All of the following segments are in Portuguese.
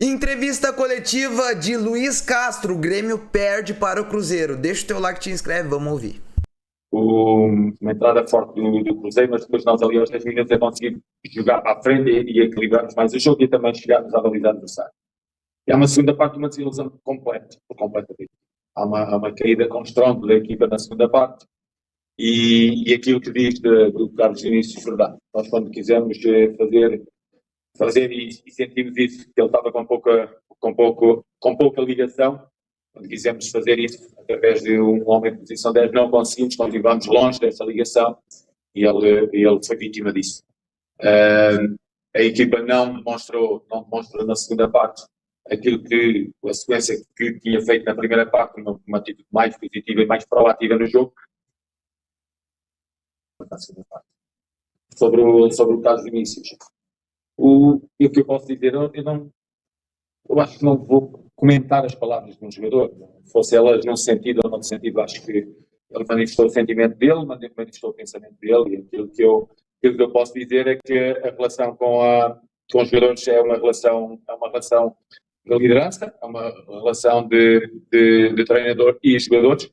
Entrevista coletiva de Luiz Castro. O Grêmio perde para o Cruzeiro. Deixa o teu like, te inscreve, vamos ouvir. Uma entrada forte do Cruzeiro, mas depois nós ali aos 10 minutos conseguimos jogar para a frente e equilibrarmos mais o jogo e também chegarmos à baliza adversária. E há uma segunda parte, uma desilusão completa. Há uma caída com estrondo da equipa na segunda parte e aquilo que diz do Carlos Vinícius, verdade. Nós quando quisemos fazer e sentimos isso, que ele estava com pouca ligação, quando quisemos fazer isso através de um homem de posição 10, não conseguimos, continuamos longe dessa ligação e ele foi vítima disso. A equipa não demonstrou na segunda parte a sequência que tinha feito na primeira parte, uma atitude mais positiva e mais proativa no jogo. Na segunda parte. Sobre o caso Vinícius. O que eu posso dizer, eu acho que não vou comentar as palavras de um jogador, fosse elas num sentido ou noutro sentido. Acho que ele manifestou o sentimento dele, manifestou o pensamento dele, e aquilo que eu posso dizer é que a relação com os jogadores é uma relação de liderança, é uma relação de treinador e jogadores.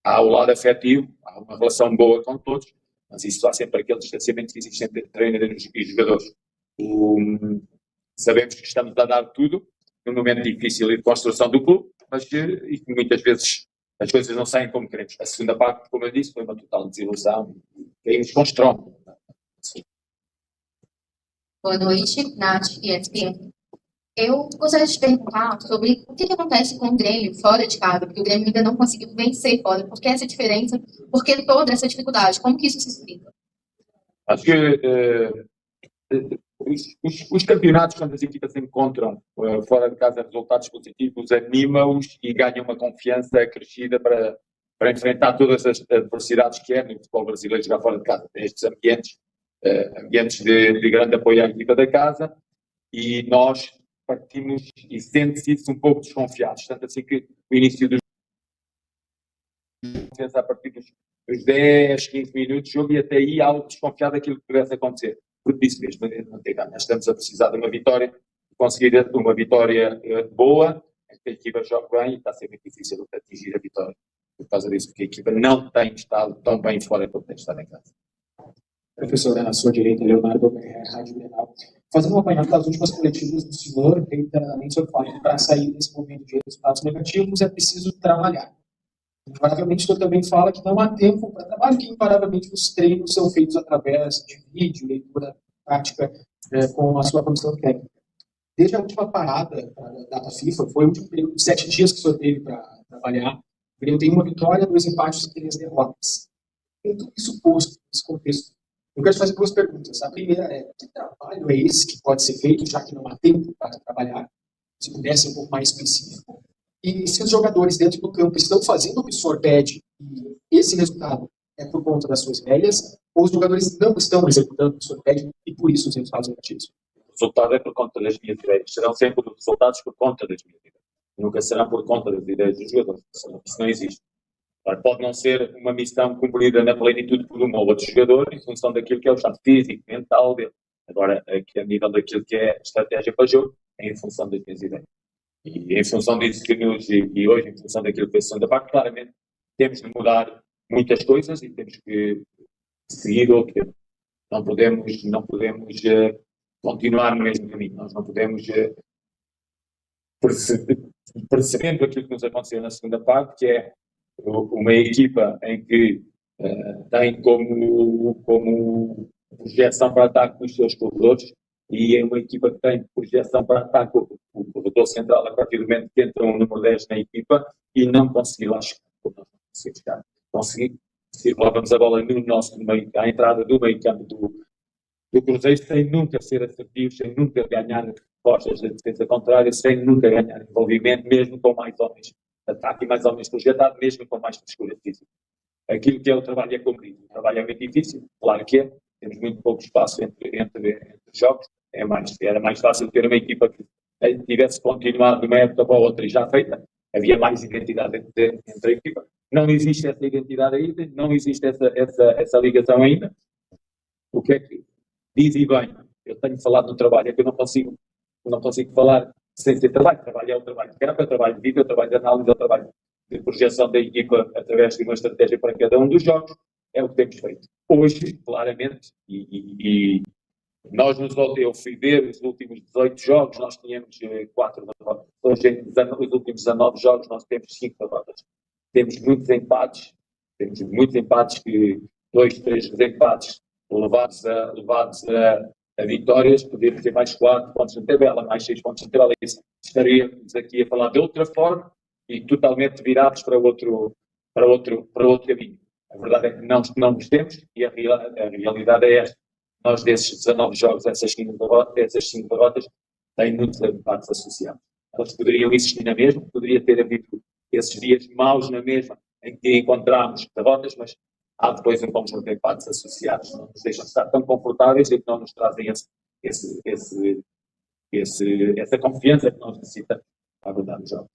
Há o lado afetivo, há uma relação boa com todos, mas isso há sempre aquele distanciamento que existe entre treinadores e jogadores. Sabemos que estamos a dar tudo num momento difícil de construção do clube, mas e que muitas vezes as coisas não saem como queremos. A segunda parte, como eu disse, foi uma total desilusão e caímos com estrondo. Boa noite, Nath e ESPN. Eu gostaria de te perguntar sobre o que acontece com o Grêmio fora de casa, porque o Grêmio ainda não conseguiu vencer fora. Por que essa diferença? Por que toda essa dificuldade? Como que isso se explica? Acho que os campeonatos, quando as equipas se encontram fora de casa resultados positivos, animam-os e ganham uma confiança acrescida para enfrentar todas as adversidades que é no futebol brasileiro jogar fora de casa. Tem estes ambientes de grande apoio à equipa da casa e nós partimos e sente-se isso um pouco desconfiados. Tanto assim que o início do jogo, a partir dos 10, 15 minutos de jogo, e até aí algo desconfiado daquilo que pudesse acontecer. Por isso mesmo, nós estamos a precisar de uma vitória, conseguir uma vitória boa, a equipa joga bem e está a ser muito difícil atingir a vitória. Por causa disso, porque a equipa não tem estado tão bem fora quanto tem estado em casa. Professor, na sua direita, Leonardo, Rádio Grenal. Fazendo um apanhado das últimas coletivas do senhor, reiteradamente o senhor fala que para sair desse momento de resultados negativos é preciso trabalhar. Invariavelmente, o senhor também fala que não há tempo para trabalho, que invariavelmente os treinos são feitos através de vídeo, leitura prática com a sua comissão técnica. Desde a última parada da data FIFA, foi o último período de 7 dias que o senhor teve para trabalhar. O Grêmio tem uma vitória, 2 empates e 3 derrotas. Com tudo isso posto, nesse contexto, eu quero te fazer 2 perguntas. A primeira é, que trabalho é esse que pode ser feito, já que não há tempo para trabalhar? Se pudesse ser um pouco mais específico. E se os jogadores dentro do campo estão fazendo o que o senhor pede e esse resultado é por conta das suas ideias, ou os jogadores não estão executando o que o senhor pede e por isso os resultados negativos? O resultado é por conta das minhas ideias. Serão sempre resultados por conta das minhas ideias. Nunca serão por conta das ideias dos jogadores. Isso não existe. Agora, pode não ser uma missão cumprida na plenitude por um ou outro jogador em função daquilo que é o estado físico, mental dele. Agora, aqui, a nível daquilo que é estratégia para o jogo, é em função das minhas ideias. E em função disso e hoje, em função daquilo que foi a segunda parte, claramente temos de mudar muitas coisas e temos que seguir outro. Não podemos continuar no mesmo caminho. Nós não podemos, percebendo aquilo que nos aconteceu na segunda parte, que é uma equipa em que tem como projeção para ataque os seus corredores, e é uma equipa que tem projeção para ataque o corredor central a partir do momento que entra um número 10 na equipa e não conseguir lá chegar. Conseguir circulávamos a bola no nosso meio, à entrada do meio campo do Cruzeiro, sem nunca ser assertivos, sem nunca ganhar respostas da defesa contrária, sem nunca ganhar envolvimento, mesmo com mais homens de ataque e mais homens projetados, mesmo com mais frescura física. Aquilo que é o trabalho é cumprido. O trabalho é muito difícil, claro que é. Temos muito pouco espaço entre jogos. Era mais fácil ter uma equipa que tivesse continuado de uma época para a outra e já feita. Havia mais identidade entre a equipa. Não existe essa identidade ainda, não existe essa ligação ainda. O que é que diz e bem? Eu tenho falado do trabalho, é que eu não consigo falar sem ser trabalho. Trabalho é o trabalho de campo, é o trabalho de vida, é o trabalho de análise, é o trabalho de projeção da equipa através de uma estratégia para cada um dos jogos. É o que temos feito. Hoje, claramente, e nós eu fui ver os últimos 18 jogos, nós tínhamos 4 derrotas. Hoje, nos últimos 19 jogos, nós temos 5 derrotas. Temos muitos empates, que 2, 3 empates levados a vitórias, poderíamos ter mais 4 pontos na tabela, mais 6 pontos na tabela. Isso estaríamos aqui a falar de outra forma e totalmente virados para outro caminho. A verdade é que não nos temos e a realidade é esta. Nós, desses 19 jogos, essas 5 derrotas, têm muitos empates associados. Eles poderiam existir na mesma, poderia ter havido esses dias maus na mesma, em que encontramos derrotas, mas há depois um conjunto de empates associados. Não nos deixam estar tão confortáveis e que não nos trazem essa confiança que nós necessitamos para abordar os jogos.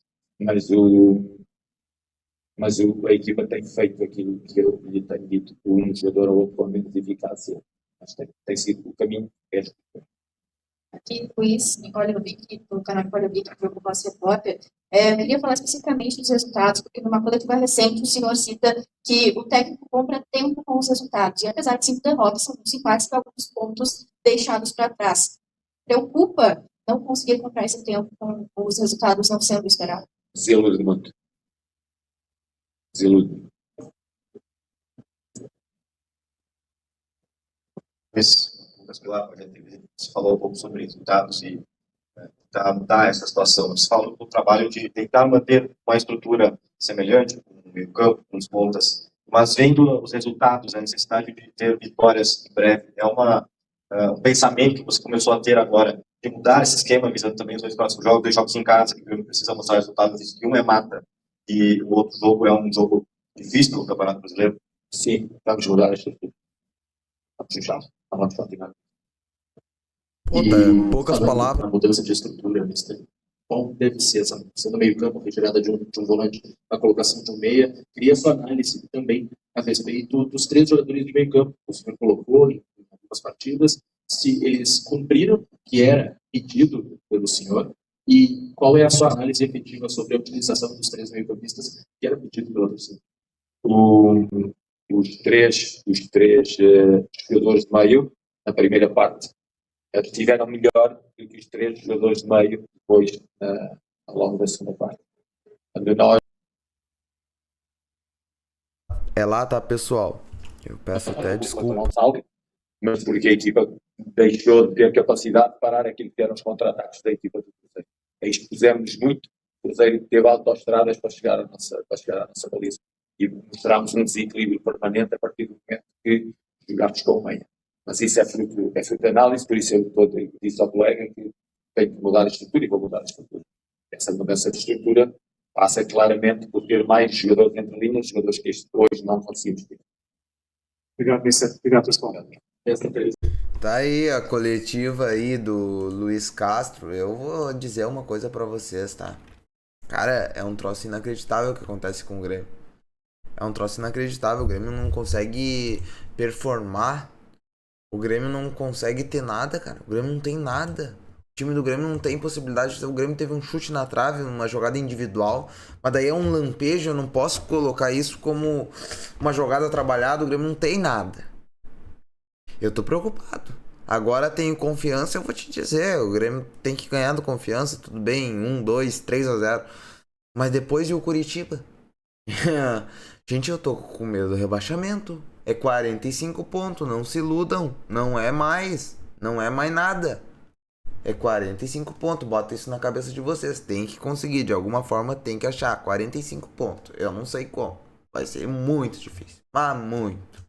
Mas a equipa tem feito aquilo que eu lhe tenho dito, um jogador ou outro com menos eficácia. Mas tem sido o caminho. Aqui, Luiz Nicoliavic, do canal Nicoliavic, que preocupa a repórter. Eu queria falar especificamente dos resultados, porque numa coletiva recente o senhor cita que o técnico compra tempo com os resultados, e apesar de 5 derrotas, são 5 empates e alguns pontos deixados para trás. Preocupa não conseguir comprar esse tempo com os resultados não sendo esperados? Desilude muito. Lucas Pilar, você falou um pouco sobre resultados e tentar mudar essa situação. Você falou do trabalho de tentar manter uma estrutura semelhante, com o meio campo, com os pontas, mas vendo os resultados, a necessidade de ter vitórias em breve, é um pensamento que você começou a ter agora, de mudar esse esquema, visando também os 2 próximos jogos, 2 jogos em casa, que precisa mostrar resultados, que um é mata, e o outro jogo é um jogo difícil no Campeonato Brasileiro. Sim, vamos mudar a estrutura. Vamos continuar. Poucas palavras. A mudança de estrutura, qual deve ser essa mudança no meio-campo, a retirada de um volante, a colocação de um meia? Queria sua análise também a respeito dos 3 jogadores de meio-campo que o senhor colocou em algumas partidas, se eles cumpriram o que era pedido pelo senhor e qual é a sua análise efetiva sobre a utilização dos 3 meio-campistas que era pedido pelo torcida. Os três jogadores de meio, na primeira parte, estiveram melhor do que os 3 jogadores de meio depois, ao longo da segunda parte. É lá, tá, pessoal? Eu peço até desculpa. Mas porque a equipa deixou de ter capacidade de parar aquilo que eram os contra-ataques da equipa do Cruzeiro. Expusemos muito, o Cruzeiro teve autoestradas para chegar à nossa baliza. E mostramos um desequilíbrio permanente a partir do momento que jogámos com o meia. Mas isso é fruto de análise, por isso eu disse ao colega que tenho que mudar a estrutura e vou mudar a estrutura. Essa mudança de estrutura passa claramente por ter mais jogadores entre linhas, jogadores que hoje não conseguimos ter. Obrigado, Vicente. Obrigado, pessoal. Tá aí a coletiva aí do Luiz Castro. Eu vou dizer uma coisa pra vocês, tá? Cara, é um troço inacreditável o que acontece com o Grêmio. É um troço inacreditável. O Grêmio não consegue performar. O Grêmio não consegue ter nada, cara. O Grêmio não tem nada. O time do Grêmio não tem possibilidade. O Grêmio teve um chute na trave, uma jogada individual. Mas daí é um lampejo. Eu não posso colocar isso como uma jogada trabalhada. O Grêmio não tem nada. Eu tô preocupado. Agora tenho confiança. Eu vou te dizer. O Grêmio tem que ganhar do Confiança. Tudo bem. 1, 2, 3-0. Mas depois e o Curitiba? Gente, eu tô com medo do rebaixamento. É 45 pontos, não se iludam. Não é mais nada. É 45 pontos, bota isso na cabeça de vocês. Tem que conseguir, de alguma forma tem que achar 45 pontos. Eu não sei como. Vai ser muito difícil, mas muito.